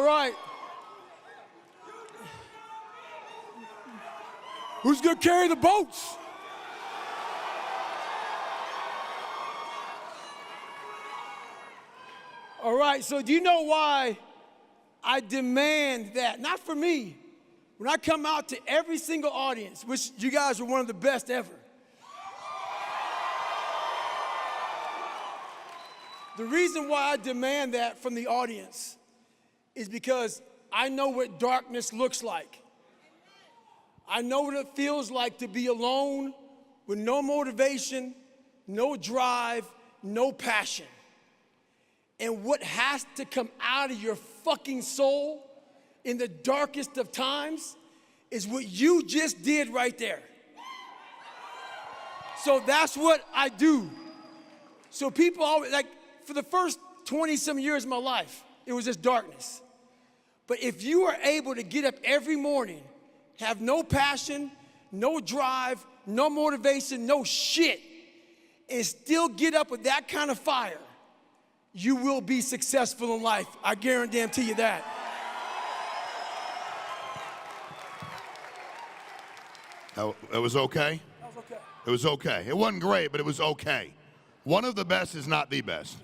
right. Who's going to carry the boats? All right, so do you know why I demand that? Not for me. When I come out to every single audience, which you guys are one of the best ever. The reason why I demand that from the audience is because I know what darkness looks like. I know what it feels like to be alone with no motivation, no drive, no passion. And what has to come out of your fucking soul in the darkest of times is what you just did right there. So that's what I do. So people always, like, for the first 20-some years of my life, it was just darkness. But if you are able to get up every morning, have no passion, no drive, no motivation, no shit, and still get up with that kind of fire, you will be successful in life. I guarantee you that. It was okay? That was okay. It was okay. It wasn't great, but it was okay. One of the best is not the best,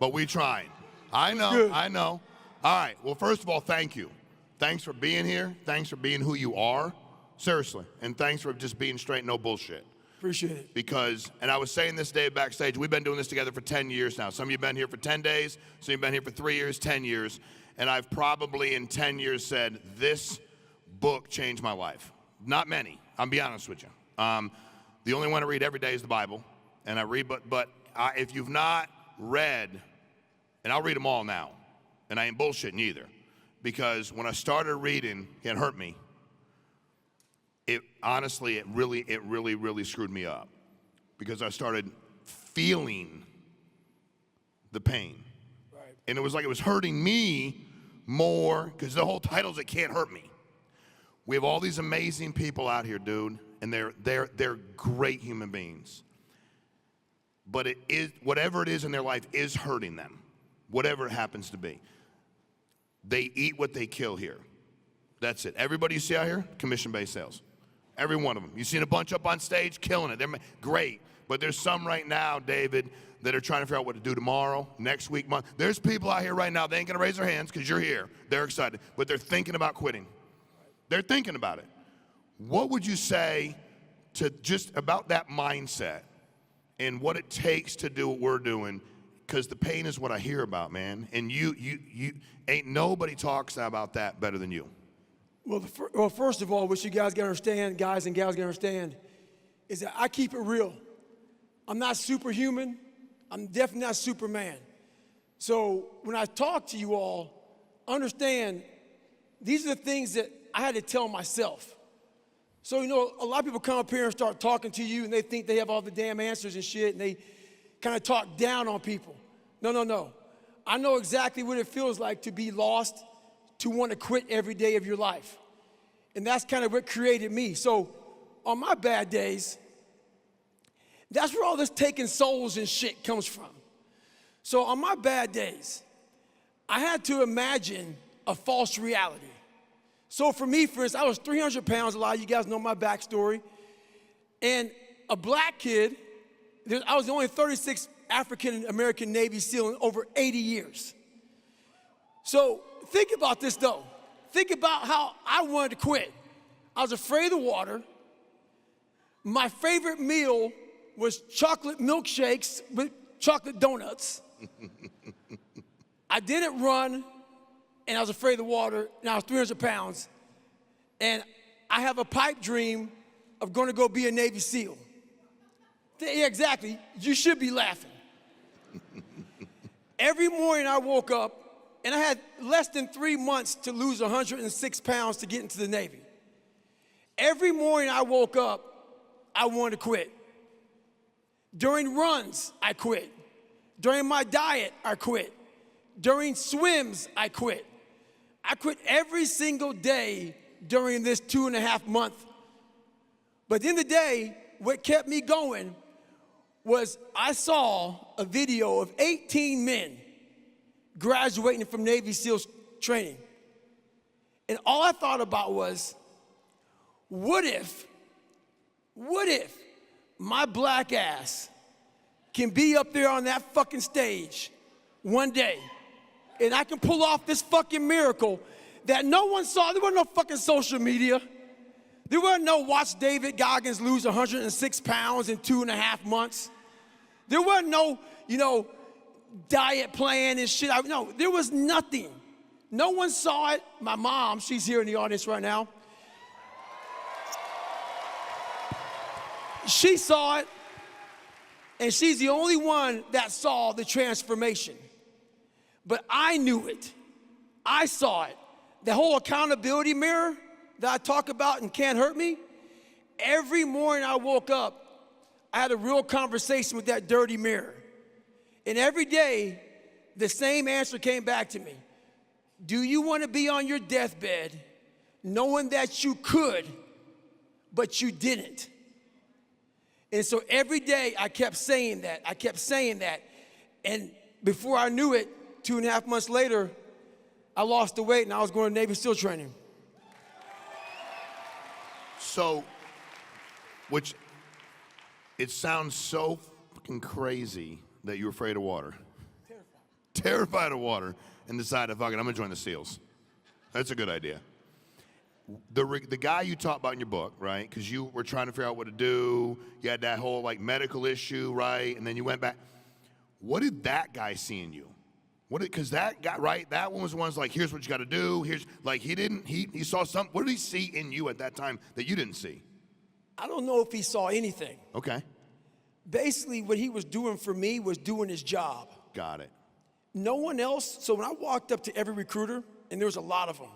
but we tried. I know, I know. All right, well, first of all, thank you. Thanks for being here. Thanks for being who you are. Seriously. And thanks for just being straight, no bullshit. Appreciate it. Because, and I was saying this day backstage, we've been doing this together for 10 years now. Some of you have been here for 10 days, some of you have been here for 3 years, 10 years. And I've probably in 10 years said, this book changed my life. Not many, I'll be honest with you. The only one I read every day is the Bible. And I read, but if you've not read, and I'll read them all now, and I ain't bullshitting either. Because when I started reading, it hurt me. Honestly, it really screwed me up. Because I started feeling the pain. Right. And it was like it was hurting me more, because the whole title is It Can't Hurt Me. We have all these amazing people out here, dude, and they're great human beings. But it is, whatever it is in their life is hurting them, whatever it happens to be. They eat what they kill here. That's it. Everybody you see out here, commission-based sales. Every one of them. You've seen a bunch up on stage, killing it. They're great. But there's some right now, David, that are trying to figure out what to do tomorrow, next week, month. There's people out here right now, they ain't going to raise their hands because you're here. They're excited. But they're thinking about quitting. They're thinking about it. What would you say to just about that mindset and what it takes to do what we're doing? Because the pain is what I hear about, man. And you ain't nobody talks about that better than you. Well, first of all, what you guys gotta understand, guys and gals gotta understand, is that I keep it real. I'm not superhuman. I'm definitely not Superman. So when I talk to you all, understand these are the things that I had to tell myself. So, you know, a lot of people come up here and start talking to you and they think they have all the damn answers and shit, and they kind of talk down on people. No. I know exactly what it feels like to be lost, to want to quit every day of your life. And that's kind of what created me. So on my bad days, that's where all this taking souls and shit comes from. So on my bad days, I had to imagine a false reality. So for me, for instance, I was 300 pounds. A lot of you guys know my backstory. And a black kid, I was the only 36th African-American Navy SEAL in over 80 years. So think about this, though. Think about how I wanted to quit. I was afraid of the water. My favorite meal was chocolate milkshakes with chocolate donuts. I didn't run, and I was afraid of the water, and I was 300 pounds. And I have a pipe dream of going to go be a Navy SEAL. Yeah, exactly. You should be laughing. Every morning I woke up, and I had less than 3 months to lose 106 pounds to get into the Navy. Every morning I woke up, I wanted to quit. During runs, I quit. During my diet, I quit. During swims, I quit. I quit every single day during this 2.5 months. But at the end of the day, what kept me going was I saw a video of 18 men graduating from Navy SEALs training. And all I thought about was, what if my black ass can be up there on that fucking stage one day and I can pull off this fucking miracle that no one saw. There wasn't no fucking social media. There wasn't no watch David Goggins lose 106 pounds in 2.5 months. There wasn't no, diet plan and shit. No, there was nothing. No one saw it. My mom, she's here in the audience right now. She saw it, and she's the only one that saw the transformation. But I knew it. I saw it. The whole accountability mirror that I talk about and Can't Hurt Me, every morning I woke up, I had a real conversation with that dirty mirror. And every day, the same answer came back to me. Do you want to be on your deathbed knowing that you could, but you didn't? And so every day I kept saying that. And before I knew it, 2.5 months later, I lost the weight and I was going to Navy SEAL training. So, which it sounds so fucking crazy that you're afraid of water. Terrified of water, and decided, fuck it, I'm gonna join the SEALs. That's a good idea. The guy you talk about in your book, right? Because you were trying to figure out what to do. You had that whole medical issue, right? And then you went back. What did that guy see in you? Because that guy, right? That one was the one like, here's what you got to do. Here's he saw something. What did he see in you at that time that you didn't see? I don't know if he saw anything. Okay. Basically, what he was doing for me was doing his job. Got it. No one else. So when I walked up to every recruiter, and there was a lot of them,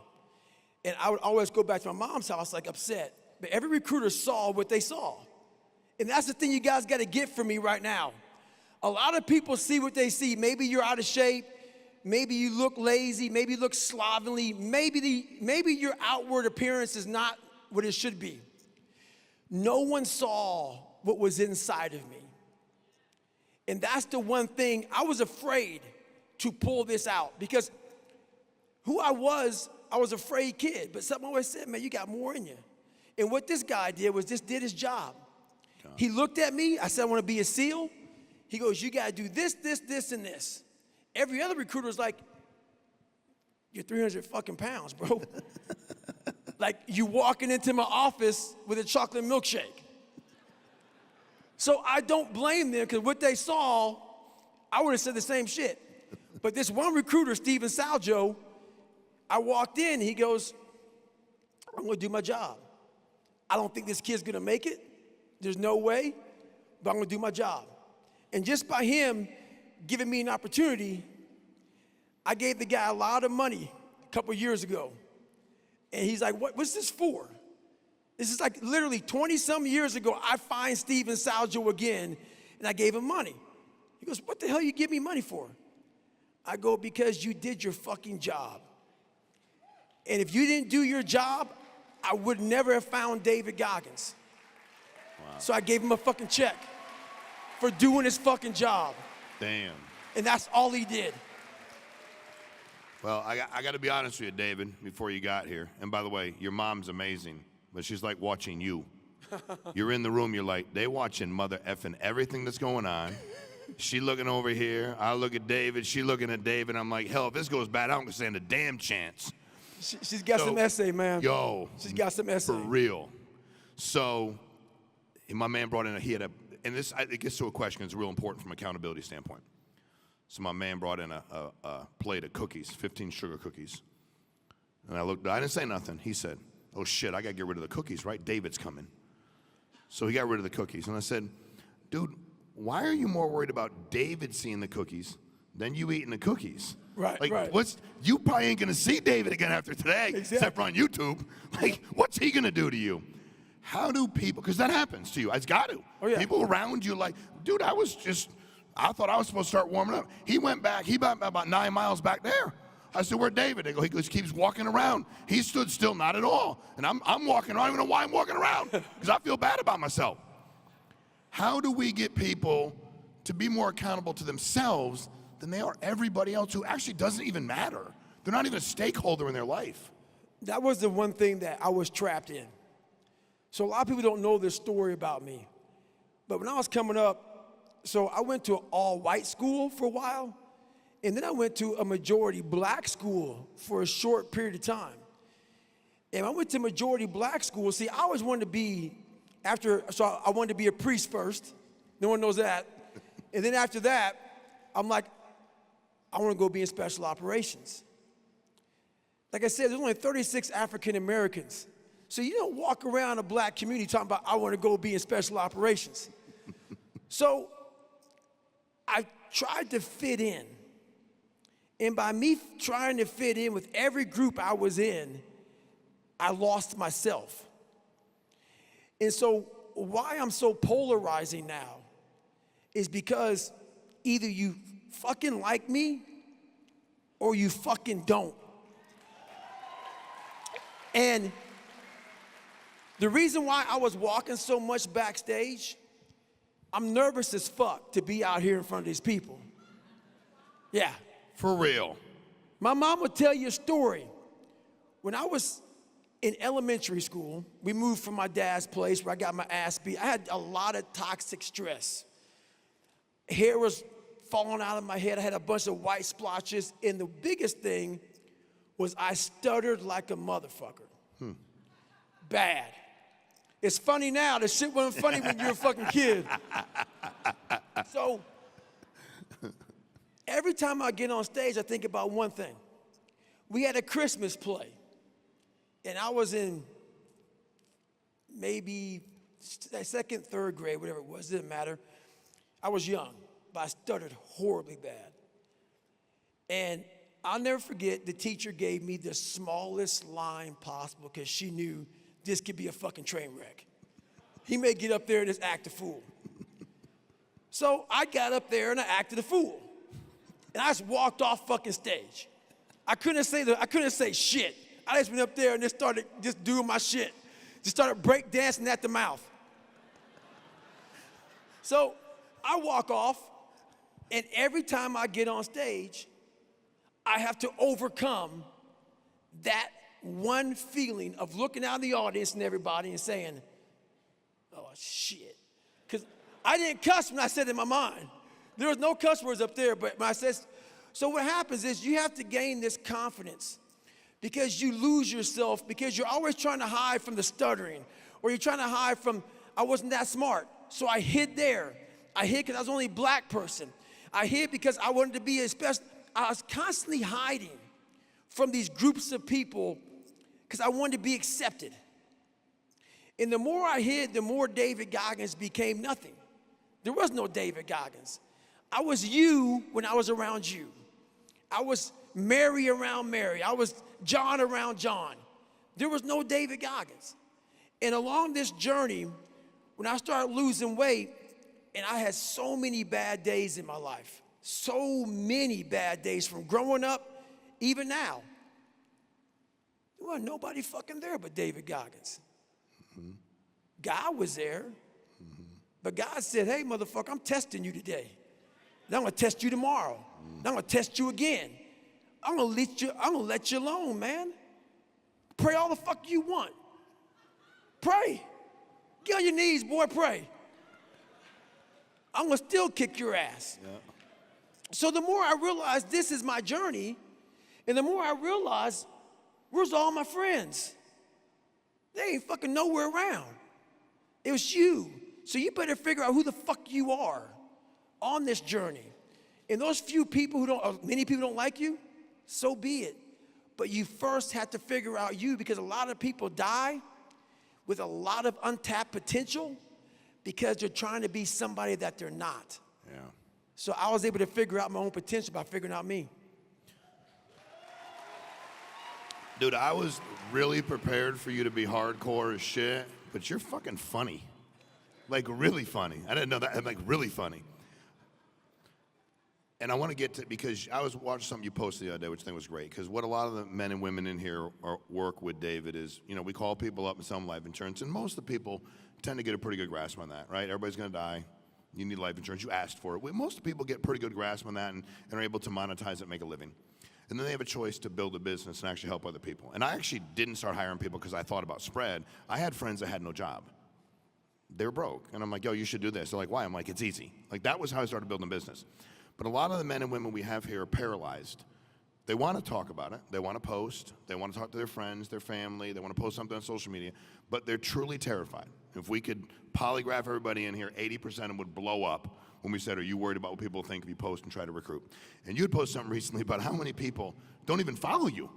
and I would always go back to my mom's house upset, but every recruiter saw what they saw. And that's the thing you guys got to get from me right now. A lot of people see what they see. Maybe you're out of shape. Maybe you look lazy. Maybe you look slovenly. Maybe your outward appearance is not what it should be. No one saw what was inside of me. And that's the one thing I was afraid to pull this out, because who I was afraid kid, but something always said, man, you got more in you. And what this guy did was just did his job. He looked at me, I said, I want to be a SEAL. He goes, you got to do this, this, this, and this. Every other recruiter was like, you're 300 fucking pounds, bro. Like you walking into my office with a chocolate milkshake. So I don't blame them, because what they saw, I would have said the same shit. But this one recruiter, Steven Saljo, I walked in, he goes, I'm gonna do my job. I don't think this kid's gonna make it. There's no way, but I'm gonna do my job. And just by him giving me an opportunity, I gave the guy a lot of money a couple years ago. And he's like, what's this for? This is like literally 20-some years ago, I find Steven Saljo again, and I gave him money. He goes, what the hell you give me money for? I go, because you did your fucking job. And if you didn't do your job, I would never have found David Goggins. Wow. So I gave him a fucking check for doing his fucking job. Damn. And that's all he did. Well, I got to be honest with you, David, before you got here. And by the way, your mom's amazing, but she's like watching you. You're in the room, you're like, they watching mother effing everything that's going on. She looking over here, I look at David, she looking at David. I'm like, hell, if this goes bad, I don't stand a damn chance. She's got some essay, man. Yo. She's got some essay. For real. So, my man brought in, and this, it gets to a question, it's real important from an accountability standpoint. So my man brought in a plate of cookies, 15 sugar cookies. And I didn't say nothing. He said, oh shit, I gotta get rid of the cookies, right? David's coming. So he got rid of the cookies. And I said, dude, why are you more worried about David seeing the cookies than you eating the cookies? Right, right. You probably ain't gonna see David again after today, except for on YouTube. Like, what's he gonna do to you? How do people, because that happens to you, it's got to. Oh, yeah. People around you like, dude, I thought I was supposed to start warming up. He went back, he about 9 miles back there. I said, where'd David? They go, he just keeps walking around. He stood still, not at all. And I'm walking around, I don't even know why I'm walking around, because I feel bad about myself. How do we get people to be more accountable to themselves than they are everybody else who actually doesn't even matter? They're not even a stakeholder in their life. that was the one thing that I was trapped in. So a lot of people don't know this story about me. But when I was coming up, so I went to an all-white school for a while, and then I went to a majority black school for a short period of time. And when I went to majority black school, see, I always wanted to be, so I wanted to be a priest first. No one knows that. And then after that, I'm like, I want to go be in special operations. Like I said, there's only 36 African Americans. So you don't walk around a black community talking about, I want to go be in special operations. So I tried to fit in. And by me trying to fit in with every group I was in, I lost myself. And so why I'm so polarizing now is because either you fucking like me or you fucking don't. And the reason why I was walking so much backstage, I'm nervous as fuck to be out here in front of these people. Yeah. For real. My mom would tell you a story. When I was in elementary school, we moved from my dad's place where I got my ass beat. I had a lot of toxic stress. Hair was falling out of my head. I had a bunch of white splotches. And the biggest thing was I stuttered like a motherfucker. Bad. It's funny now. The shit wasn't funny when you were a fucking kid. So every time I get on stage, I think about one thing. We had a Christmas play. And I was in maybe second, third grade, whatever it was, didn't matter. I was young, but I stuttered horribly bad. And I'll never forget, the teacher gave me the smallest line possible because she knew this could be a fucking train wreck. He may get up there and just act a fool. So I got up there and I acted a fool. And I just walked off fucking stage. I couldn't say shit. I just went up there and just started just doing my shit. Just started break dancing at the mouth. So I walk off, and every time I get on stage, I have to overcome that one feeling of looking out in the audience and everybody and saying, oh, shit. Because I didn't cuss when I said it in my mind. There was no cuss words up there, but when I said, so what happens is you have to gain this confidence because you lose yourself because you're always trying to hide from the stuttering or you're trying to hide from, I wasn't that smart. So I hid there. I hid because I was the only black person. I hid because I wanted to be a special, I was constantly hiding from these groups of people because I wanted to be accepted. And the more I hid, the more David Goggins became nothing. There was no David Goggins. I was you when I was around you. I was Mary around Mary. I was John around John. There was no David Goggins. And along this journey, when I started losing weight, and I had so many bad days in my life, so many bad days from growing up, even now, there wasn't nobody fucking there but David Goggins. Mm-hmm. God was there, but God said, hey, motherfucker, I'm testing you today. Then I'm gonna test you tomorrow. Then I'm gonna test you again. I'm gonna let you alone, man. Pray all the fuck you want. Pray. Get on your knees, boy, pray. I'm gonna still kick your ass. Yeah. So the more I realized this is my journey, and the more I realized, where's all my friends? They ain't fucking nowhere around. It was you. So you better figure out who the fuck you are on this journey. And those few people many people don't like you, so be it. But you first have to figure out you, because a lot of people die with a lot of untapped potential because they're trying to be somebody that they're not. Yeah. So I was able to figure out my own potential by figuring out me. Dude, I was really prepared for you to be hardcore as shit, but you're fucking funny. Like, really funny. I didn't know that. Like, really funny. And I want to get to, because I was watching something you posted the other day, which I think was great, because what a lot of the men and women in here work with, David, is, you know, we call people up and sell them life insurance, and most of the people tend to get a pretty good grasp on that, right? Everybody's going to die. You need life insurance. You asked for it. Most people get pretty good grasp on that and are able to monetize it and make a living. And then they have a choice to build a business and actually help other people. And I actually didn't start hiring people because I thought about spread. I had friends that had no job. They were broke. And I'm like, yo, you should do this. They're like, why? I'm like, it's easy. Like, that was how I started building a business. But a lot of the men and women we have here are paralyzed. They want to talk about it. They want to post. They want to talk to their friends, their family. They want to post something on social media. But they're truly terrified. If we could polygraph everybody in here, 80% of them would blow up when we said, are you worried about what people think if you post and try to recruit? And you had posted something recently about how many people don't even follow you.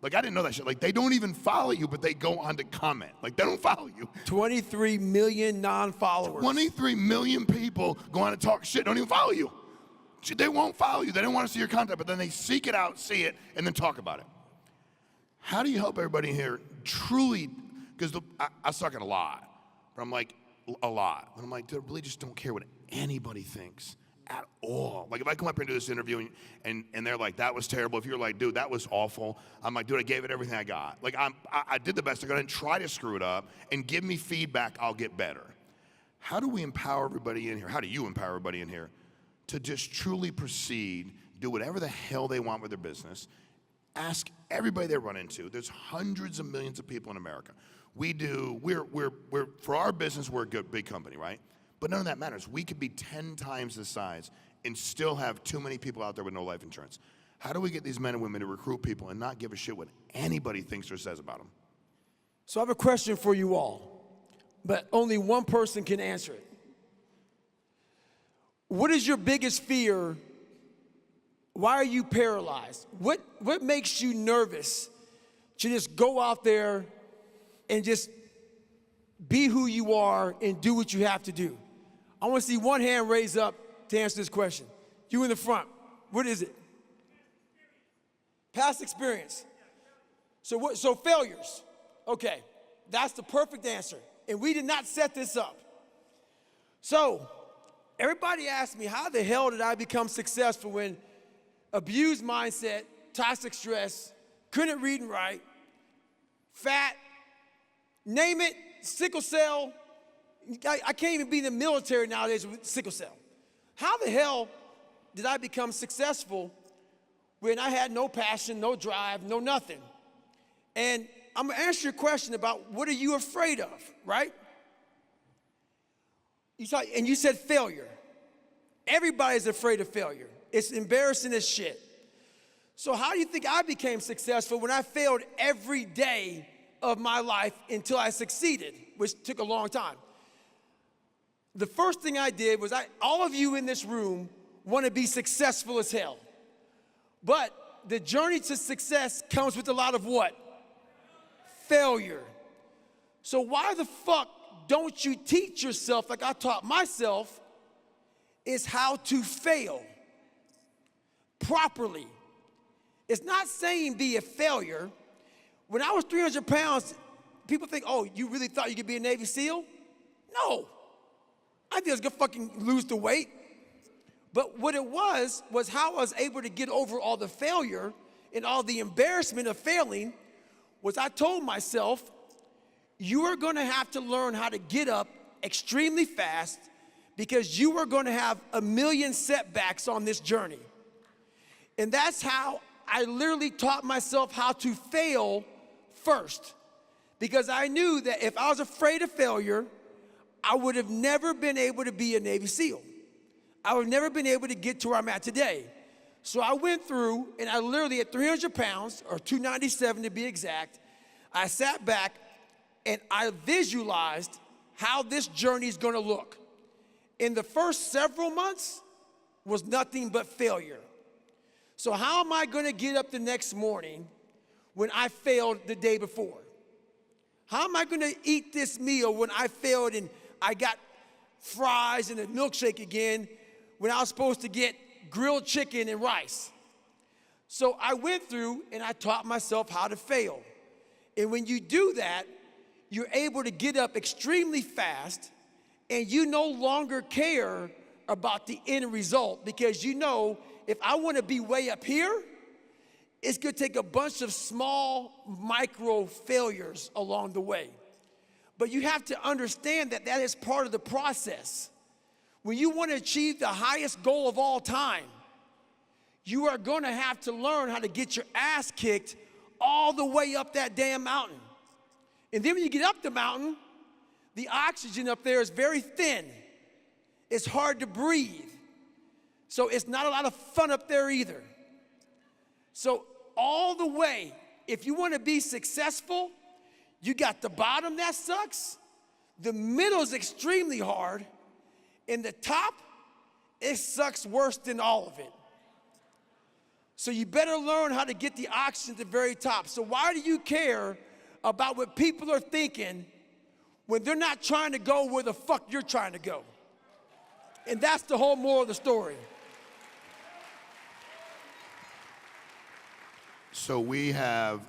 Like, I didn't know that shit. Like, they don't even follow you, but they go on to comment. Like, they don't follow you. 23 million non-followers. 23 million people go on to talk shit, don't even follow you. They won't follow you. They don't want to see your content, but then they seek it out, see it, and then talk about it. How do you help everybody here truly, because I suck at a lot, but I'm like, a lot. And I'm like, dude, I really just don't care what anybody thinks at all. Like, if I come up here and do this interview and they're like, that was terrible. If you're like, dude, that was awful. I'm like, dude, I gave it everything I got. Like, I did the best I could and try to screw it up and give me feedback, I'll get better. How do we empower everybody in here? How do you empower everybody in here to just truly proceed, do whatever the hell they want with their business, ask everybody they run into? There's hundreds of millions of people in America. We're for our business, we're a good, big company, right? But none of that matters. We could be 10 times the size and still have too many people out there with no life insurance. How do we get these men and women to recruit people and not give a shit what anybody thinks or says about them? So I have a question for you all, but only one person can answer it. What is your biggest fear? Why are you paralyzed? What makes you nervous to just go out there and just be who you are and do what you have to do? I want to see one hand raised up to answer this question. You in the front. What is it? Past experience. So failures. Okay, that's the perfect answer. And we did not set this up. So everybody asked me, how the hell did I become successful when abused mindset, toxic stress, couldn't read and write, fat, name it, sickle cell. I can't even be in the military nowadays with sickle cell. How the hell did I become successful when I had no passion, no drive, no nothing? And I'm gonna answer your question about what are you afraid of, right? And you said failure. Everybody's afraid of failure. It's embarrassing as shit. So how do you think I became successful when I failed every day of my life until I succeeded, which took a long time? The first thing I did was all of you in this room want to be successful as hell. But the journey to success comes with a lot of what? Failure. So why the fuck don't you teach yourself, like I taught myself, is how to fail properly? It's not saying be a failure. When I was 300 pounds, people think, oh, you really thought you could be a Navy SEAL? No. I think I was gonna fucking lose the weight. But what it was how I was able to get over all the failure and all the embarrassment of failing was I told myself, you are gonna have to learn how to get up extremely fast because you are gonna have a million setbacks on this journey. And that's how I literally taught myself how to fail first. Because I knew that if I was afraid of failure, I would have never been able to be a Navy SEAL. I would have never been able to get to where I'm at today. So I went through, and I literally at 300 pounds, or 297 to be exact, I sat back and I visualized how this journey is gonna look. In the first several months was nothing but failure. So how am I gonna get up the next morning when I failed the day before? How am I gonna eat this meal when I failed and I got fries and a milkshake again when I was supposed to get grilled chicken and rice? So I went through and I taught myself how to fail. And when you do that, you're able to get up extremely fast and you no longer care about the end result because you know if I want to be way up here, it's going to take a bunch of small micro failures along the way. But you have to understand that that is part of the process. When you want to achieve the highest goal of all time, you are going to have to learn how to get your ass kicked all the way up that damn mountain. And then when you get up the mountain, the oxygen up there is very thin. It's hard to breathe. So it's not a lot of fun up there either. So all the way, if you want to be successful, you got the bottom that sucks, the middle is extremely hard, and the top, it sucks worse than all of it. So you better learn how to get the oxygen at the very top. So why do you care about what people are thinking when they're not trying to go where the fuck you're trying to go? And that's the whole moral of the story. So we have,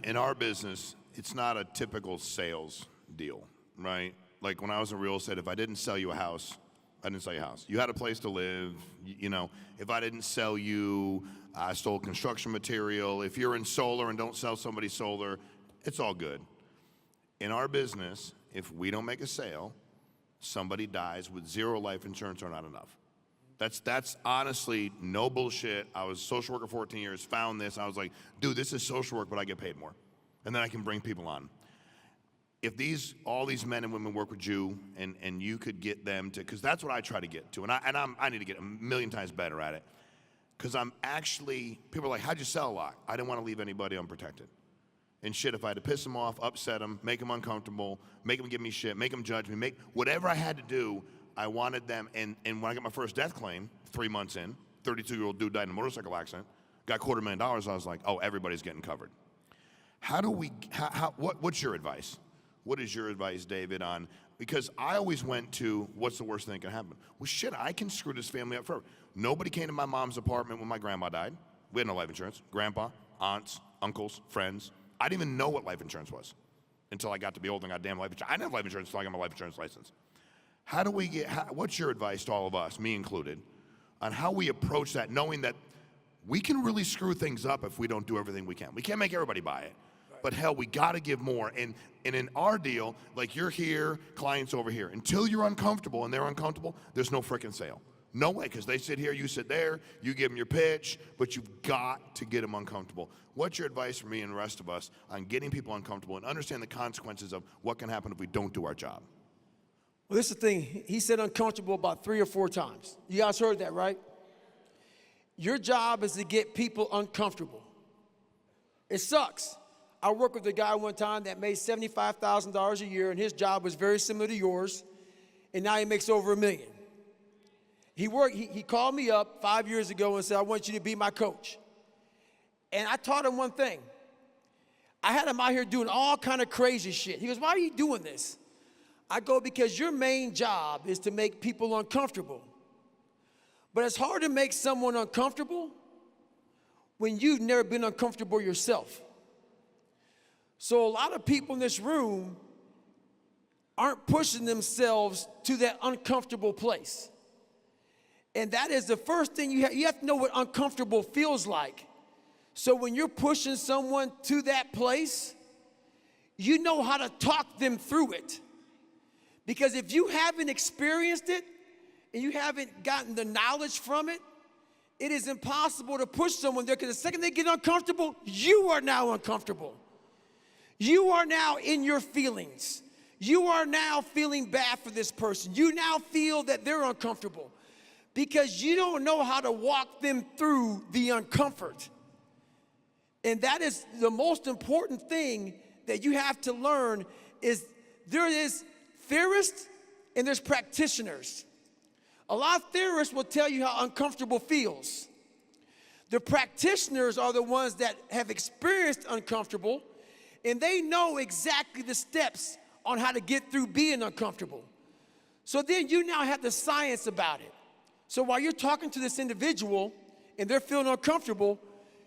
in our business, it's not a typical sales deal, right? Like when I was in real estate, if I didn't sell you a house, I didn't sell you a house. You had a place to live, you know. If I didn't sell you, I stole construction material. If you're in solar and don't sell somebody solar, it's all good. In our business, if we don't make a sale, somebody dies with zero life insurance or not enough. That's honestly no bullshit. I was a social worker 14 years, found this. I was like, dude, this is social work, but I get paid more. And then I can bring people on. If all these men and women work with you and you could get them to, because that's what I try to get to. And I need to get a million times better at it. Because I'm actually, people are like, how'd you sell a lot? I didn't want to leave anybody unprotected. And shit, if I had to piss them off, upset them, make them uncomfortable, make them give me shit, make them judge me, make whatever I had to do, I wanted them. And when I got my first death claim, 3 months in, 32-year-old dude died in a motorcycle accident, got $250,000, I was like, oh, everybody's getting covered. What's your advice? What is your advice, David, on, because I always went to, what's the worst thing that can happen? Well, shit, I can screw this family up forever. Nobody came to my mom's apartment when my grandma died. We had no life insurance. Grandpa, aunts, uncles, friends. I didn't even know what life insurance was until I got to be old and got damn life insurance. I didn't have life insurance until I got my life insurance license. What's your advice to all of us, me included, on how we approach that, knowing that we can really screw things up if we don't do everything we can. We can't make everybody buy it. But hell, we got to give more. And in our deal, like you're here, clients over here. Until you're uncomfortable and they're uncomfortable, there's no frickin' sale. No way, because they sit here, you sit there, you give them your pitch, but you've got to get them uncomfortable. What's your advice for me and the rest of us on getting people uncomfortable and understand the consequences of what can happen if we don't do our job? Well, this is the thing. He said uncomfortable about 3 or 4 times. You guys heard that, right? Your job is to get people uncomfortable. It sucks. I worked with a guy one time that made $75,000 a year, and his job was very similar to yours, and now he makes over $1 million. He called me up 5 years ago and said, I want you to be my coach. And I taught him one thing. I had him out here doing all kind of crazy shit. He goes, why are you doing this? I go, because your main job is to make people uncomfortable. But it's hard to make someone uncomfortable when you've never been uncomfortable yourself. So a lot of people in this room aren't pushing themselves to that uncomfortable place. And that is the first thing you have to know what uncomfortable feels like. So when you're pushing someone to that place, you know how to talk them through it. Because if you haven't experienced it and you haven't gotten the knowledge from it, it is impossible to push someone there, because the second they get uncomfortable, you are now uncomfortable. You are now in your feelings. You are now feeling bad for this person. You now feel that they're uncomfortable because you don't know how to walk them through the uncomfort. And that is the most important thing that you have to learn. Is there is theorists and there's practitioners. A lot of theorists will tell you how uncomfortable feels. The practitioners are the ones that have experienced uncomfortable, and they know exactly the steps on how to get through being uncomfortable. So then you now have the science about it. So while you're talking to this individual and they're feeling uncomfortable,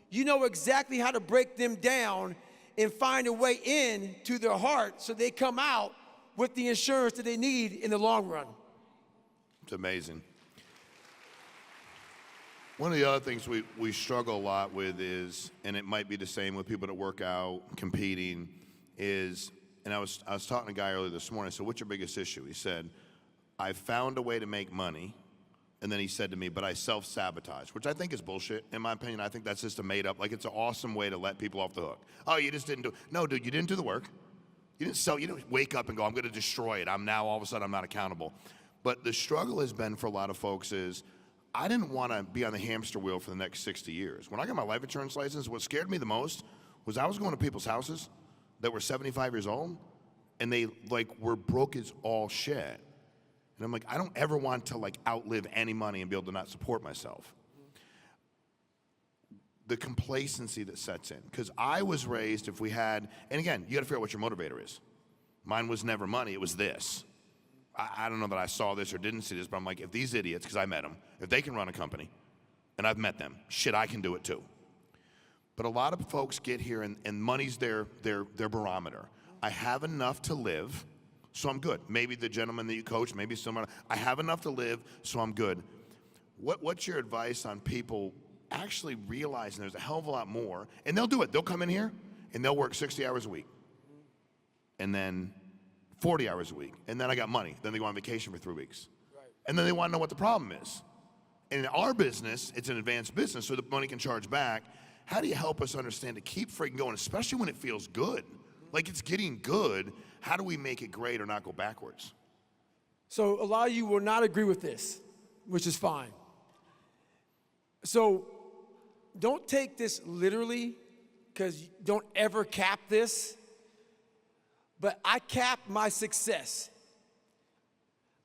you know exactly how to break them down and find a way in to their heart so they come out with the insurance that they need in the long run. It's amazing. One of the other things we struggle a lot with is, and it might be the same with people that work out, competing, is, and I was talking to a guy earlier this morning, I said, what's your biggest issue? He said, I found a way to make money, And then he said to me, but I self-sabotage, which I think is bullshit. In my opinion, I think that's just a made-up, like it's an awesome way to let people off the hook. Oh, you just didn't do it. No, dude, you didn't do the work. You didn't wake up and go, I'm going to destroy it. All of a sudden, I'm not accountable. But the struggle has been for a lot of folks is, I didn't want to be on the hamster wheel for the next 60 years. When I got my life insurance license, what scared me the most was I was going to people's houses that were 75 years old, and they were broke as all shit. And I'm like, I don't ever want to outlive any money and be able to not support myself. The complacency that sets in. Because I was raised, if we had, and again, you got to figure out what your motivator is. Mine was never money, it was this. I don't know that I saw this or didn't see this, but I'm like, if these idiots, because I met them, if they can run a company, and I've met them, shit, I can do it too. But a lot of folks get here and money's their barometer. I have enough to live, so I'm good. Maybe the gentleman that you coach, maybe someone, I have enough to live, so I'm good. What's your advice on people actually realizing there's a hell of a lot more? And they'll do it. They'll come in here, and they'll work 60 hours a week. And then 40 hours a week. And then I got money. Then they go on vacation for 3 weeks. Right. And then they want to know what the problem is. And in our business, it's an advanced business, so the money can charge back. How do you help us understand to keep freaking going, especially when it feels good? Like it's getting good. How do we make it great or not go backwards? So a lot of you will not agree with this, which is fine. So don't take this literally, because don't ever cap this. But I cap my success.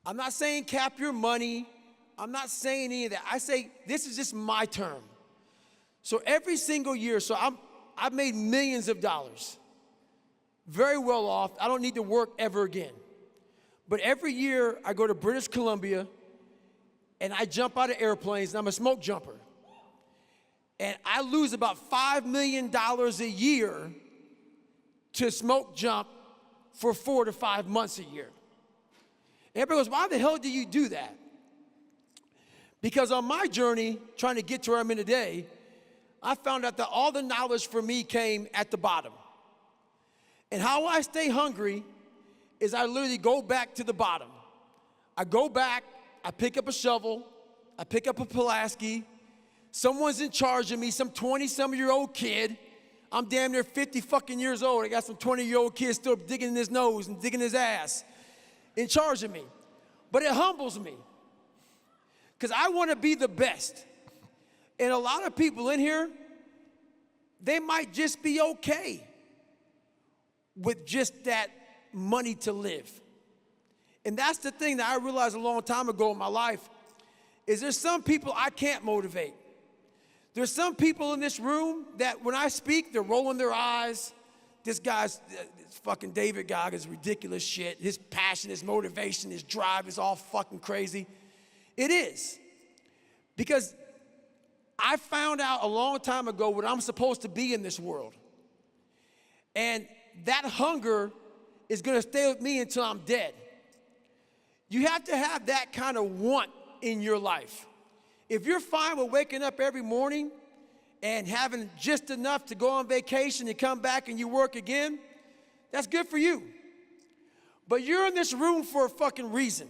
I'm not saying cap your money. I'm not saying any of that. I say this is just my term. So every single year, I've made millions of dollars. Very well off. I don't need to work ever again. But every year I go to British Columbia and I jump out of airplanes, and I'm a smoke jumper. And I lose about $5 million a year to smoke jump for 4 to 5 months a year. And everybody goes, why the hell do you do that? Because on my journey, trying to get to where I'm in today, I found out that all the knowledge for me came at the bottom. And how I stay hungry is I literally go back to the bottom. I go back, I pick up a shovel, I pick up a Pulaski, someone's in charge of me, some 20-some-year-old kid. I'm damn near 50 fucking years old. I got some 20-year-old kid still digging in his nose and digging his ass in charge of me. But it humbles me because I want to be the best. And a lot of people in here, they might just be okay with just that money to live. And that's the thing that I realized a long time ago in my life, is there's some people I can't motivate. There's some people in this room that when I speak, they're rolling their eyes. This guy's fucking David Goggins, ridiculous shit. His passion, his motivation, his drive is all fucking crazy. It is. Because I found out a long time ago what I'm supposed to be in this world. And that hunger is going to stay with me until I'm dead. You have to have that kind of want in your life. If you're fine with waking up every morning and having just enough to go on vacation and come back and you work again, that's good for you. But you're in this room for a fucking reason.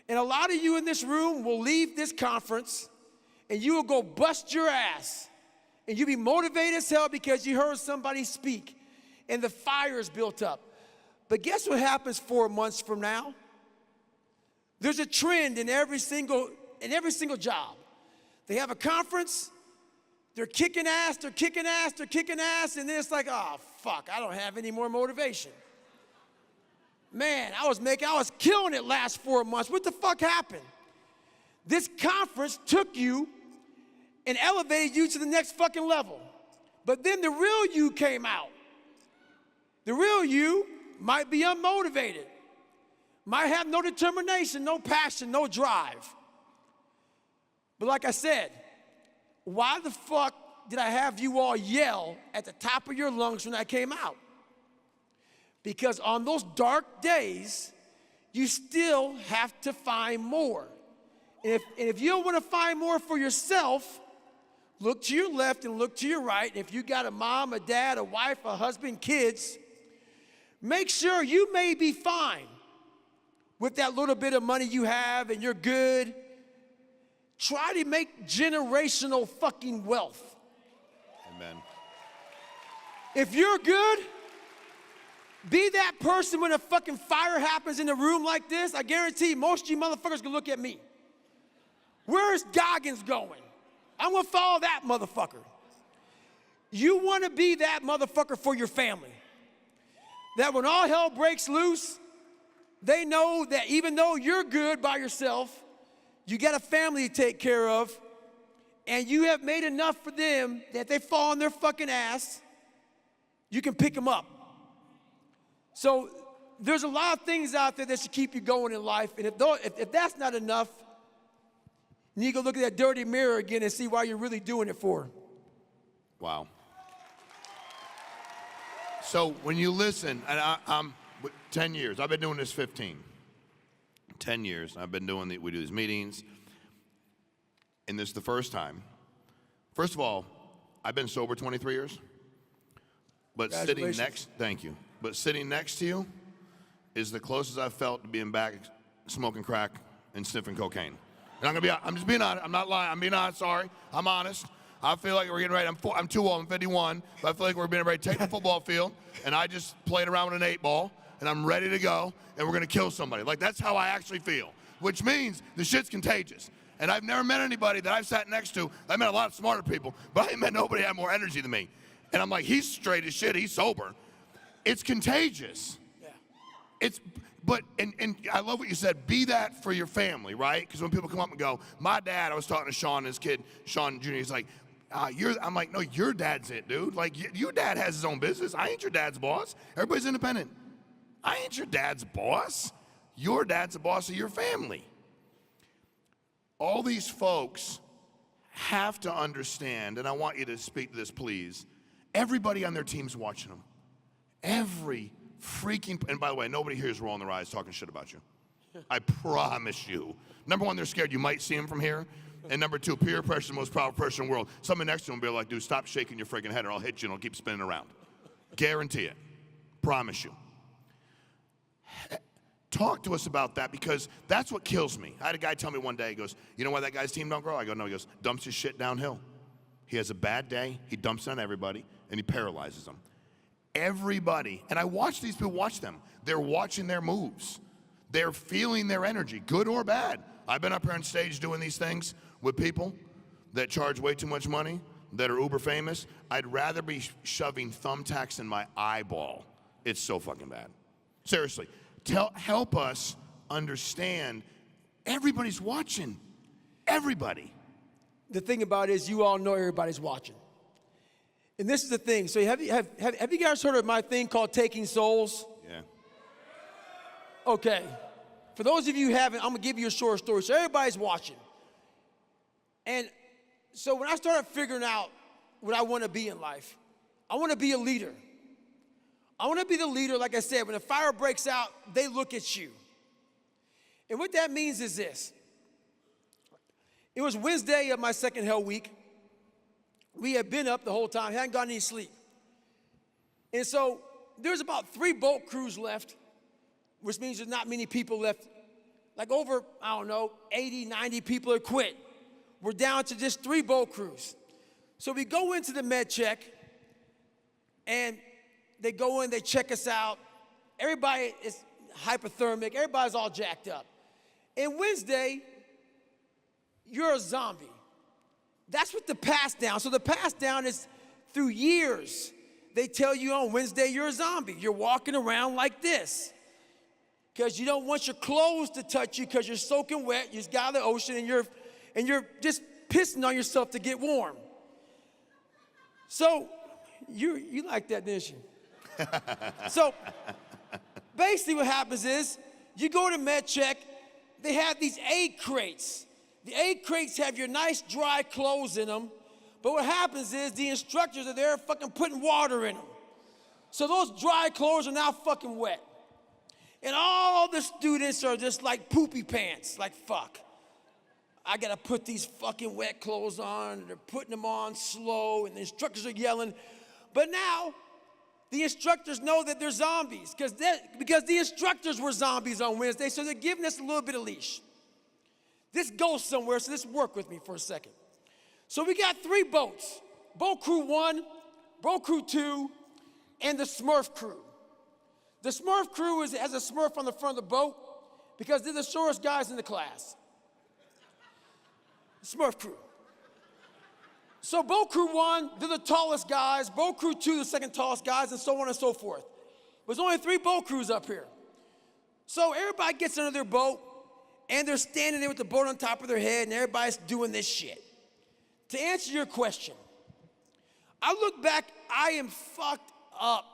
And a lot of you in this room will leave this conference and you will go bust your ass. And you'll be motivated as hell because you heard somebody speak and the fire is built up. But guess what happens 4 months from now? There's a trend in every single job. They have a conference, they're kicking ass, and then it's like, oh, fuck, I don't have any more motivation. Man, I was killing it last 4 months. What the fuck happened? This conference took you and elevated you to the next fucking level. But then the real you came out. The real you might be unmotivated, might have no determination, no passion, no drive. But like I said, why the fuck did I have you all yell at the top of your lungs when I came out? Because on those dark days, you still have to find more. And if you don't want to find more for yourself, look to your left and look to your right. And if you got a mom, a dad, a wife, a husband, kids, make sure you may be fine with that little bit of money you have and you're good. try to make generational fucking wealth. Amen. If you're good, be that person when a fucking fire happens in a room like this. I guarantee most of you motherfuckers can look at me. Where's Goggins going? I'm gonna follow that motherfucker. You wanna be that motherfucker for your family. That when all hell breaks loose, they know that even though you're good by yourself, you got a family to take care of, and you have made enough for them that they fall on their fucking ass, you can pick them up. So there's a lot of things out there that should keep you going in life, and if that's not enough, you need to go look at that dirty mirror again and see why you're really doing it for. Wow. So when you listen, and I'm 10 years, I've been doing this 15. 10 years, I've been doing we do these meetings, and this is the first time. First of all, I've been sober 23 years, but thank you. But sitting next to you is the closest I've felt to being back smoking crack and sniffing cocaine. And I'm just being honest, I'm not lying, I'm being honest, sorry, I'm honest. I feel like we're getting ready, I'm too old, I'm 51, but I feel like we're getting ready to take the football field, and I just played around with an 8-ball, and I'm ready to go, and we're gonna kill somebody. Like, that's how I actually feel, which means the shit's contagious. And I've never met anybody that I've sat next to, I met a lot of smarter people, but I ain't met nobody that had more energy than me. And I'm like, he's straight as shit, he's sober. It's contagious. Yeah. But I love what you said, be that for your family, right? Because when people come up and go, my dad, I was talking to Sean, his kid, Sean Jr., he's like, I'm like, no, your dad's it, dude. Like, your dad has his own business. I ain't your dad's boss. Everybody's independent. I ain't your dad's boss. Your dad's the boss of your family. All these folks have to understand, and I want you to speak to this, please. Everybody on their team's watching them. Every freaking, and by the way, nobody here is rolling their eyes talking shit about you. I promise you. Number one, they're scared you might see them from here. And number two, peer pressure is the most powerful pressure in the world. Someone next to them will be like, dude, stop shaking your freaking head or I'll hit you and I'll keep spinning around. Guarantee it. Promise you. Talk to us about that, because that's what kills me. I had a guy tell me one day, he goes, you know why that guy's team don't grow? I go, no. He goes, dumps his shit downhill. He has a bad day, he dumps it on everybody, and he paralyzes them. Everybody, and I watch these people watch them. They're watching their moves. They're feeling their energy, good or bad. I've been up here on stage doing these things with people that charge way too much money, that are uber famous. I'd rather be shoving thumbtacks in my eyeball. It's so fucking bad. Seriously, help us understand everybody's watching. Everybody. The thing about it is you all know everybody's watching. And this is the thing. So have you guys heard of my thing called Taking Souls? Yeah. Okay. For those of you who haven't, I'm gonna give you a short story. So everybody's watching. And so when I started figuring out what I wanna be in life, I wanna be a leader. I wanna be the leader, like I said, when a fire breaks out, they look at you. And what that means is this. It was Wednesday of my second hell week. We had been up the whole time, hadn't gotten any sleep. And so there's about 3 boat crews left, which means there's not many people left. Like over, 80, 90 people had quit. We're down to just 3 boat crews. So we go into the med check, and they go in, they check us out. Everybody is hypothermic, everybody's all jacked up. And Wednesday, you're a zombie. That's what the pass down. So the pass down is through years. They tell you on Wednesday you're a zombie. You're walking around like this because you don't want your clothes to touch you because you're soaking wet. You just got out of the ocean and you're just pissing on yourself to get warm. So you like that, didn't you? So basically what happens is you go to med check. They have these aid crates. The aid crates have your nice dry clothes in them, but what happens is the instructors are there fucking putting water in them. So those dry clothes are now fucking wet. And all the students are just like poopy pants, like fuck. I gotta put these fucking wet clothes on, and they're putting them on slow, and the instructors are yelling. But now, the instructors know that they're zombies, because the instructors were zombies on Wednesday, so they're giving us a little bit of leash. This goes somewhere, so let's work with me for a second. So we got 3 boats. Boat Crew 1, Boat Crew 2, and the Smurf Crew. The Smurf Crew has a Smurf on the front of the boat because they're the shortest guys in the class. Smurf Crew. So Boat Crew 1, they're the tallest guys. Boat Crew 2, the second tallest guys, and so on and so forth. There's only 3 boat crews up here. So everybody gets under their boat, and they're standing there with the boat on top of their head, and everybody's doing this shit. To answer your question, I look back, I am fucked up.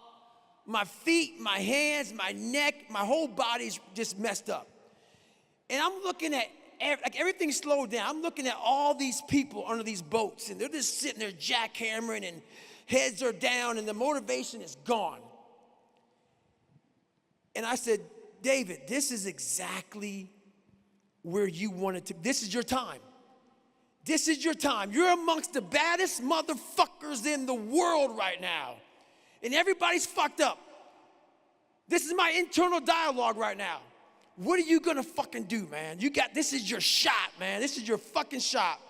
My feet, my hands, my neck, my whole body's just messed up. And I'm looking at, like everything slowed down. I'm looking at all these people under these boats, and they're just sitting there jackhammering, and heads are down, and the motivation is gone. And I said, David, this is exactly where you wanted to. This is your time. This is your time. You're amongst the baddest motherfuckers in the world right now. And everybody's fucked up. This is my internal dialogue right now. What are you gonna fucking do, man? This is your shot, man. This is your fucking shot.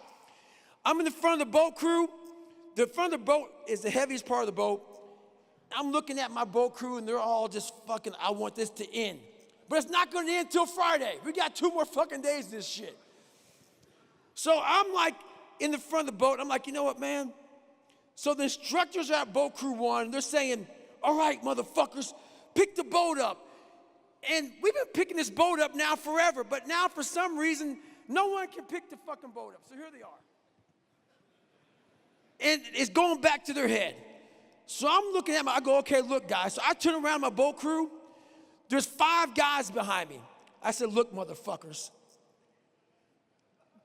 I'm in the front of the boat crew. The front of the boat is the heaviest part of the boat. I'm looking at my boat crew, and they're all just fucking, I want this to end. But it's not gonna end till Friday. We got 2 more fucking days of this shit. So I'm like in the front of the boat, I'm like, you know what, man? So the instructors are at Boat Crew 1, they're saying, all right, motherfuckers, pick the boat up. And we've been picking this boat up now forever, but now for some reason, no one can pick the fucking boat up. So here they are. And it's going back to their head. So I'm looking at them, I go, okay, look, guys. So I turn around my boat crew, there's 5 guys behind me. I said, look, motherfuckers,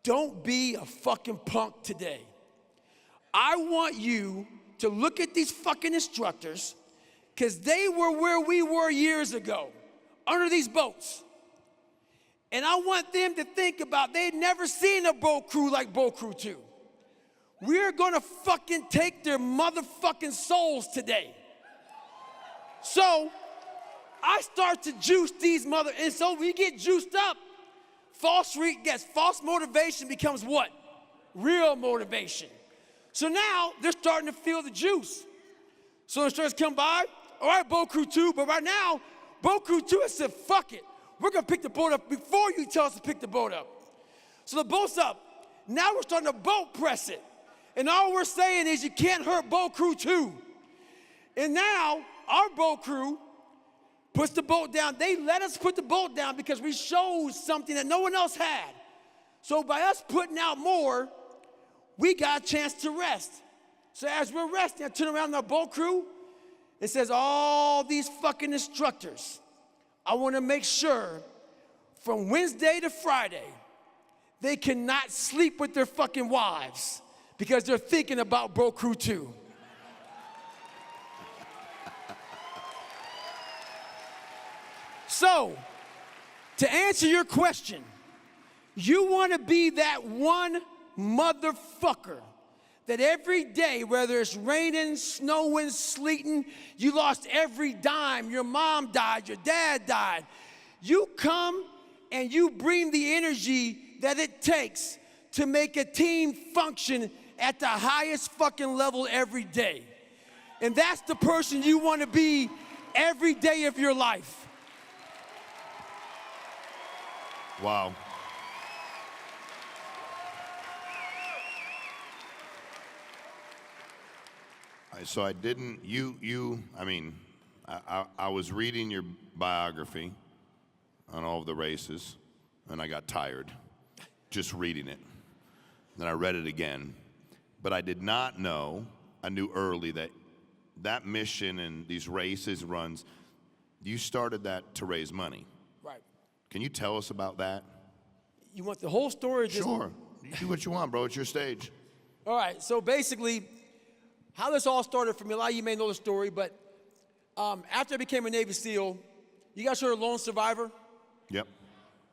don't be a fucking punk today. I want you to look at these fucking instructors, because they were where we were years ago, under these boats. And I want them to think about, they'd never seen a boat crew like Boat Crew 2. We're gonna fucking take their motherfucking souls today. So I start to juice these and so we get juiced up. False motivation becomes what? Real motivation. So now they're starting to feel the juice. So the instructors come by, all right, Boat Crew 2, but right now, Boat Crew 2 has said, fuck it. We're gonna pick the boat up before you tell us to pick the boat up. So the boat's up. Now we're starting to boat press it. And all we're saying is you can't hurt Boat Crew 2. And now our boat crew puts the boat down. They let us put the boat down because we showed something that no one else had. So by us putting out more, we got a chance to rest. So as we're resting, I turn around to our boat crew. It says, all these fucking instructors, I want to make sure from Wednesday to Friday, they cannot sleep with their fucking wives because they're thinking about Boat Crew 2. So, to answer your question, you want to be that one motherfucker that every day, whether it's raining, snowing, sleeting, you lost every dime, your mom died, your dad died, you come and you bring the energy that it takes to make a team function at the highest fucking level every day. And that's the person you want to be every day of your life. Wow. So I didn't, I was reading your biography on all of the races, and I got tired just reading it. Then I read it again. But I did not know, I knew early that mission and these races, runs, you started that to raise money. Right. Can you tell us about that? You want the whole story? Sure. You do what you want, bro. It's your stage. All right. So basically, how this all started for me, a lot of you may know the story, but after I became a Navy SEAL, you guys heard of Lone Survivor? Yep.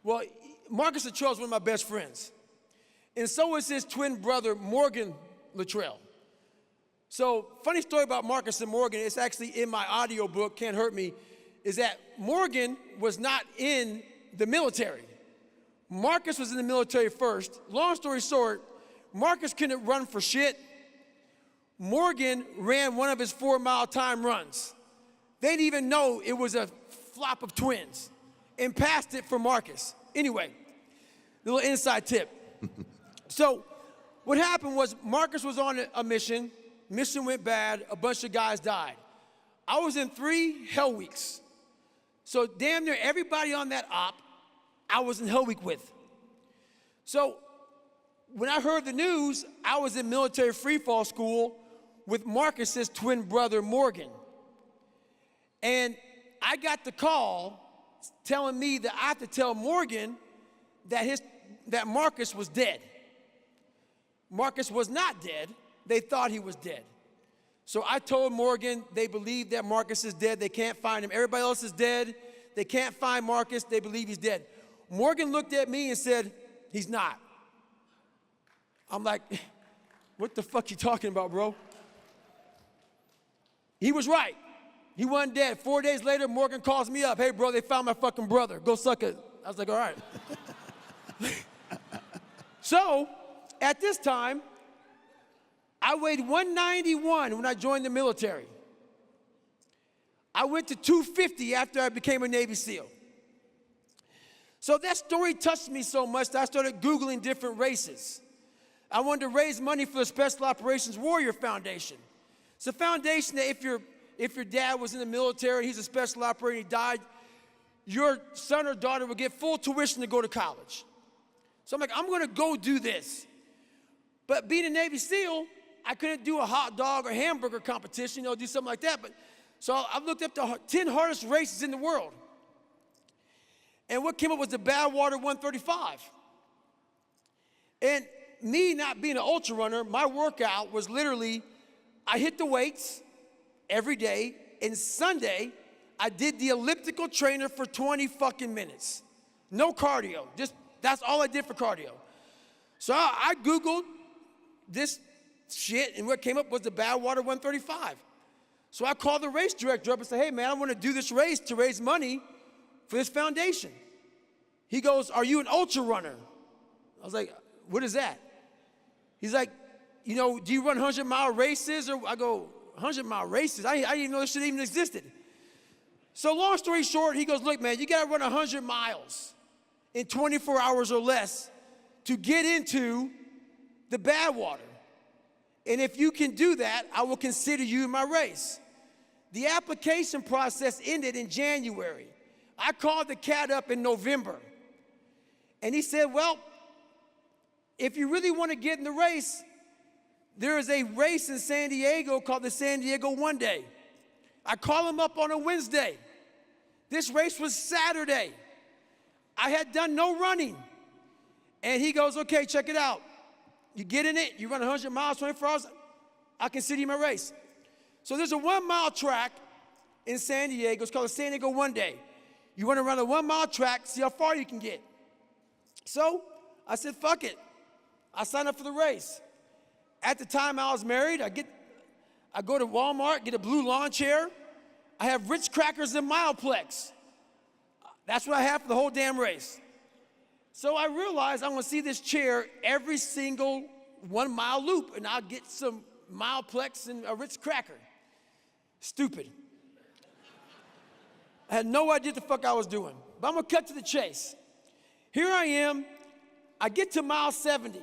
Well, Marcus Luttrell is one of my best friends. And so is his twin brother, Morgan Luttrell. So, funny story about Marcus and Morgan, it's actually in my audio book, Can't Hurt Me, is that Morgan was not in the military. Marcus was in the military first. Long story short, Marcus couldn't run for shit. Morgan ran one of his 4-mile time runs. They didn't even know it was a flop of twins and passed it for Marcus. Anyway, little inside tip. So what happened was Marcus was on a mission. Mission went bad. A bunch of guys died. I was in 3 hell weeks. So damn near everybody on that op, I was in hell week with. So when I heard the news, I was in military freefall school with Marcus's twin brother, Morgan. And I got the call telling me that I had to tell Morgan that Marcus was dead. Marcus was not dead. They thought he was dead. So I told Morgan they believe that Marcus is dead. They can't find him. Everybody else is dead. They can't find Marcus. They believe he's dead. Morgan looked at me and said, he's not. I'm like, what the fuck you talking about, bro? He was right. He wasn't dead. 4 days later, Morgan calls me up. Hey, bro, they found my fucking brother. Go suck it. I was like, all right. So, at this time, I weighed 191 when I joined the military. I went to 250 after I became a Navy SEAL. So that story touched me so much that I started Googling different races. I wanted to raise money for the Special Operations Warrior Foundation. It's a foundation that if your dad was in the military, he's a special operator, and he died, your son or daughter would get full tuition to go to college. So I'm like, I'm gonna go do this. But being a Navy SEAL, I couldn't do a hot dog or hamburger competition, do something like that. So I looked up the 10 hardest races in the world. And what came up was the Badwater 135. And me not being an ultra runner, my workout was literally, I hit the weights every day, and Sunday, I did the elliptical trainer for 20 fucking minutes. No cardio, that's all I did for cardio. So I Googled this shit, and what came up was the Badwater 135. So I called the race director up and said, hey man, I want to do this race to raise money for this foundation. He goes, are you an ultra runner? I was like, what is that? He's like, do you run 100-mile races? Or I go, 100-mile races? I didn't even know this shit even existed. So long story short, he goes, look man, you gotta run 100 miles in 24 hours or less to get into the Badwater. And if you can do that, I will consider you in my race. The application process ended in January. I called the cat up in November. And he said, well, if you really want to get in the race, there is a race in San Diego called the San Diego One Day. I call him up on a Wednesday. This race was Saturday. I had done no running. And he goes, okay, check it out. You get in it, you run 100 miles, 24 hours, I consider you my race. So there's a 1-mile track in San Diego. It's called the San Diego One Day. You want to run a 1-mile track, see how far you can get. So I said, fuck it. I signed up for the race. At the time I was married, I go to Walmart, get a blue lawn chair. I have Ritz crackers and Mileplex. That's what I have for the whole damn race. So I realized I'm gonna see this chair every single 1-mile loop, and I'll get some Mileplex and a Ritz cracker. Stupid. I had no idea what the fuck I was doing. But I'm gonna cut to the chase. Here I am, I get to mile 70,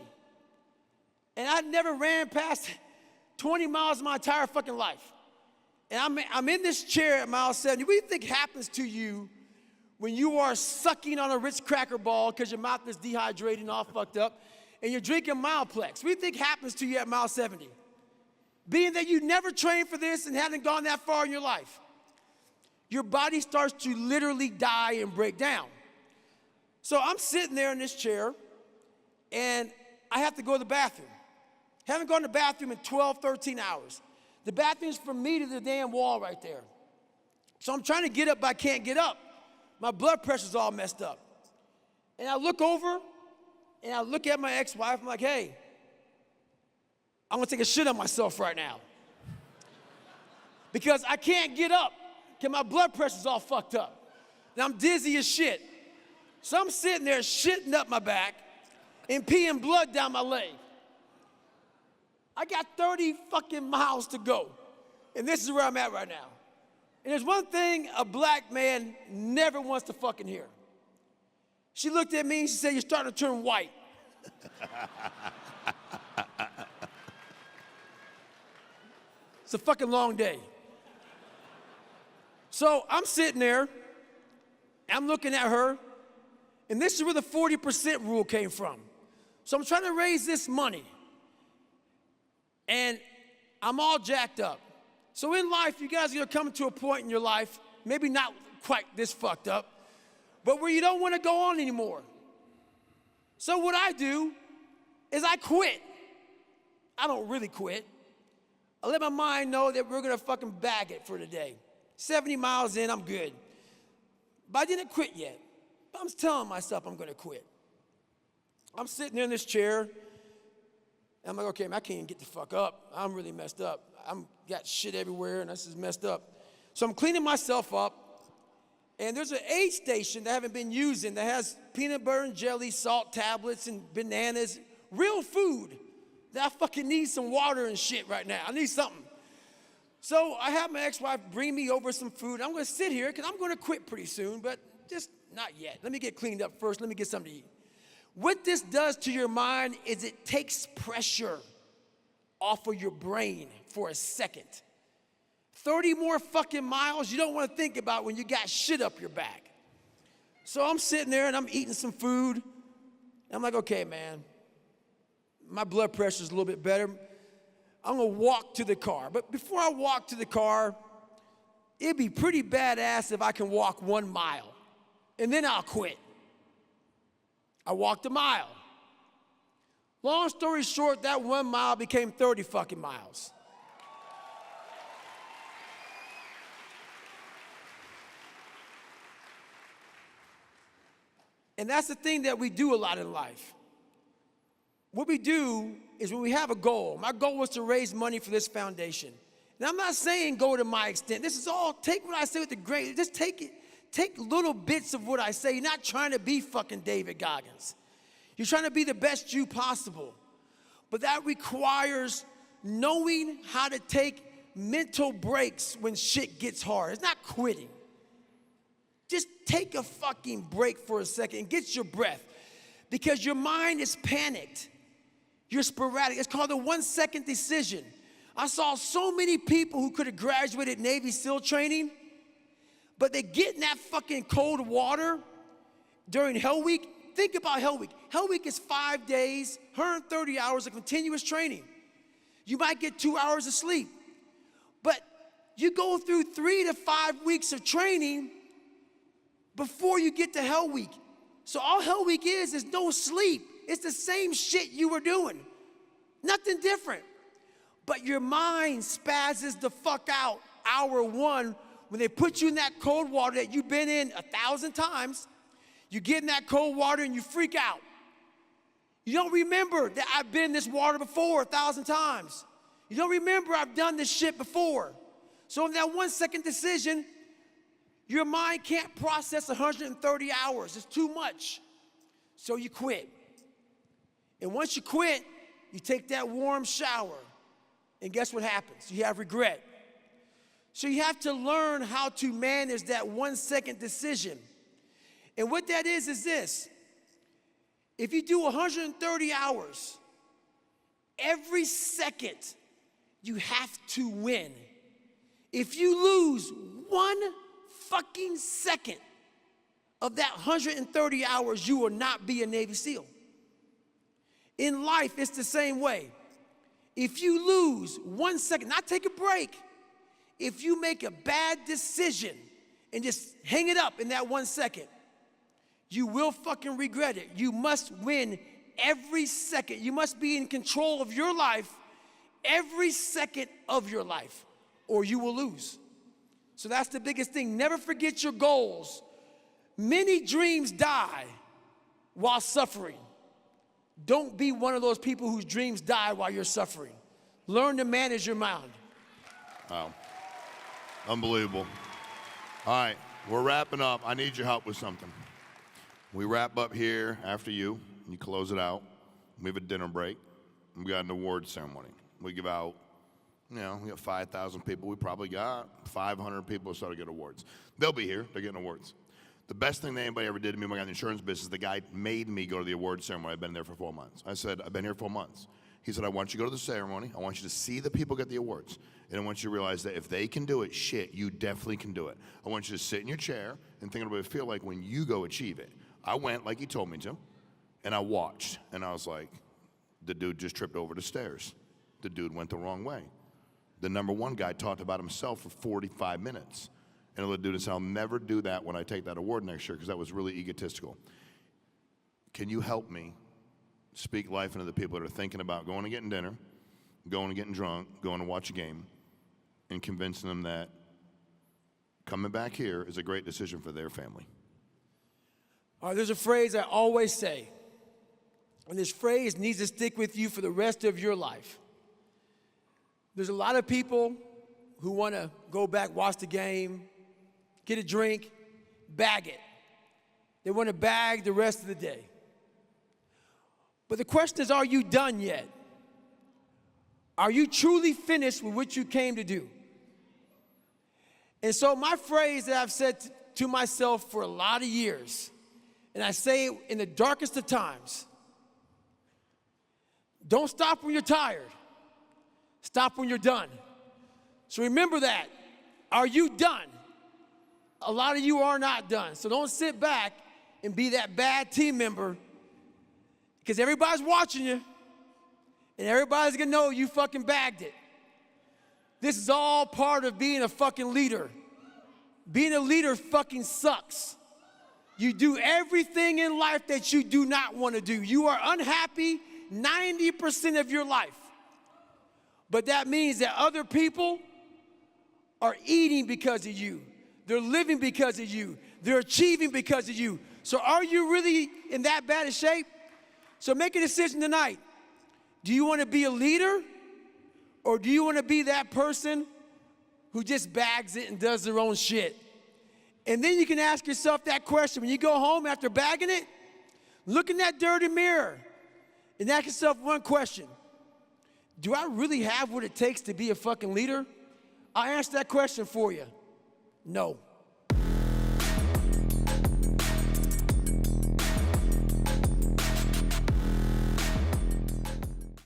and I never ran past 20 miles in my entire fucking life. And I'm in this chair at mile 70. What do you think happens to you when you are sucking on a Ritz cracker ball because your mouth is dehydrated and all fucked up, and you're drinking Mileplex? What do you think happens to you at mile 70? Being that you never trained for this and haven't gone that far in your life, your body starts to literally die and break down. So I'm sitting there in this chair, and I have to go to the bathroom. Haven't gone to the bathroom in 12, 13 hours. The bathroom's from me to the damn wall right there. So I'm trying to get up, but I can't get up. My blood pressure's all messed up. And I look over, and I look at my ex-wife, I'm like, hey, I'm gonna take a shit on myself right now. Because I can't get up, because my blood pressure's all fucked up. And I'm dizzy as shit. So I'm sitting there shitting up my back and peeing blood down my leg. I got 30 fucking miles to go. And this is where I'm at right now. And there's one thing a black man never wants to fucking hear. She looked at me and she said, "You're starting to turn white." It's a fucking long day. So I'm sitting there, I'm looking at her, and this is where the 40% rule came from. So I'm trying to raise this money, and I'm all jacked up. So in life, you guys are gonna come to a point in your life, maybe not quite this fucked up, but where you don't wanna go on anymore. So what I do is I quit. I don't really quit. I let my mind know that we're gonna fucking bag it for today. 70 miles in, I'm good. But I didn't quit yet. But I'm telling myself I'm gonna quit. I'm sitting there in this chair, and I'm like, okay, man, I can't even get the fuck up. I'm really messed up. I'm got shit everywhere, and this is messed up. So I'm cleaning myself up, and there's an aid station that I haven't been using that has peanut butter and jelly, salt tablets, and bananas, real food that I fucking need some water and shit right now. I need something. So I have my ex-wife bring me over some food. I'm gonna sit here, because I'm gonna quit pretty soon, but just not yet. Let me get cleaned up first. Let me get something to eat. What this does to your mind is it takes pressure off of your brain for a second. 30 more fucking miles you don't want to think about when you got shit up your back. So I'm sitting there and I'm eating some food. And I'm like, okay, man, my blood pressure's a little bit better. I'm gonna walk to the car. But before I walk to the car, it'd be pretty badass if I can walk 1 mile. And then I'll quit. I walked a mile. Long story short, that 1 mile became 30 fucking miles. And that's the thing that we do a lot in life. What we do is when we have a goal. My goal was to raise money for this foundation. And I'm not saying go to my extent. This is all, take what I say with the grain. Just take it. Take little bits of what I say. You're not trying to be fucking David Goggins. You're trying to be the best you possible. But that requires knowing how to take mental breaks when shit gets hard. It's not quitting. Just take a fucking break for a second and get your breath. Because your mind is panicked. You're sporadic. It's called a 1 second decision. I saw so many people who could have graduated Navy SEAL training, but they get in that fucking cold water during Hell Week. Think about Hell Week. Hell Week is 5 days, 130 hours of continuous training. You might get 2 hours of sleep. But you go through 3 to 5 weeks of training before you get to Hell Week. So all Hell Week is no sleep. It's the same shit you were doing. Nothing different. But your mind spazzes the fuck out hour 1 when they put you in that cold water that you've been in 1,000 times. You get in that cold water and you freak out. You don't remember that I've been in this water before 1,000 times. You don't remember I've done this shit before. So in that 1 second decision, your mind can't process 130 hours. It's too much. So you quit. And once you quit, you take that warm shower. And guess what happens? You have regret. So you have to learn how to manage that 1 second decision. And what that is this. If you do 130 hours, every second you have to win. If you lose 1 fucking second of that 130 hours, you will not be a Navy SEAL. In life, it's the same way. If you lose 1 second, not take a break, if you make a bad decision and just hang it up in that 1 second, you will fucking regret it. You must win every second. You must be in control of your life every second of your life, or you will lose. So that's the biggest thing. Never forget your goals. Many dreams die while suffering. Don't be one of those people whose dreams die while you're suffering. Learn to manage your mind. Wow. Unbelievable. All right, we're wrapping up. I need your help with something. We wrap up here after you close it out. We have a dinner break. We got an award ceremony. We give out, we got 5,000 people. We probably got 500 people who started to get awards. They'll be here. They're getting awards. The best thing that anybody ever did to me when I got in the insurance business, the guy made me go to the award ceremony. I've been there for 4 months. I said, I've been here 4 months. He said, I want you to go to the ceremony. I want you to see the people get the awards. And I want you to realize that if they can do it, shit, you definitely can do it. I want you to sit in your chair and think about what it feel like when you go achieve it. I went like he told me to, and I watched. And I was like, the dude just tripped over the stairs. The dude went the wrong way. The number one guy talked about himself for 45 minutes. And the dude said, I'll never do that when I take that award next year because that was really egotistical. Can you help me speak life into the people that are thinking about going and getting dinner, going and getting drunk, going to watch a game, and convincing them that coming back here is a great decision for their family? There's a phrase I always say, and this phrase needs to stick with you for the rest of your life. There's a lot of people who want to go back, watch the game, get a drink, bag it. They want to bag the rest of the day. But the question is, are you done yet? Are you truly finished with what you came to do? And so my phrase that I've said to myself for a lot of years, and I say it in the darkest of times, don't stop when you're tired. Stop when you're done. So remember that. Are you done? A lot of you are not done. So don't sit back and be that bad team member, because everybody's watching you and everybody's gonna know you fucking bagged it. This is all part of being a fucking leader. Being a leader fucking sucks. You do everything in life that you do not want to do. You are unhappy 90% of your life. But that means that other people are eating because of you. They're living because of you. They're achieving because of you. So are you really in that bad a shape? So make a decision tonight. Do you want to be a leader, or do you want to be that person who just bags it and does their own shit? And then you can ask yourself that question. When you go home after bagging it, look in that dirty mirror and ask yourself one question. Do I really have what it takes to be a fucking leader? I'll answer that question for you. No.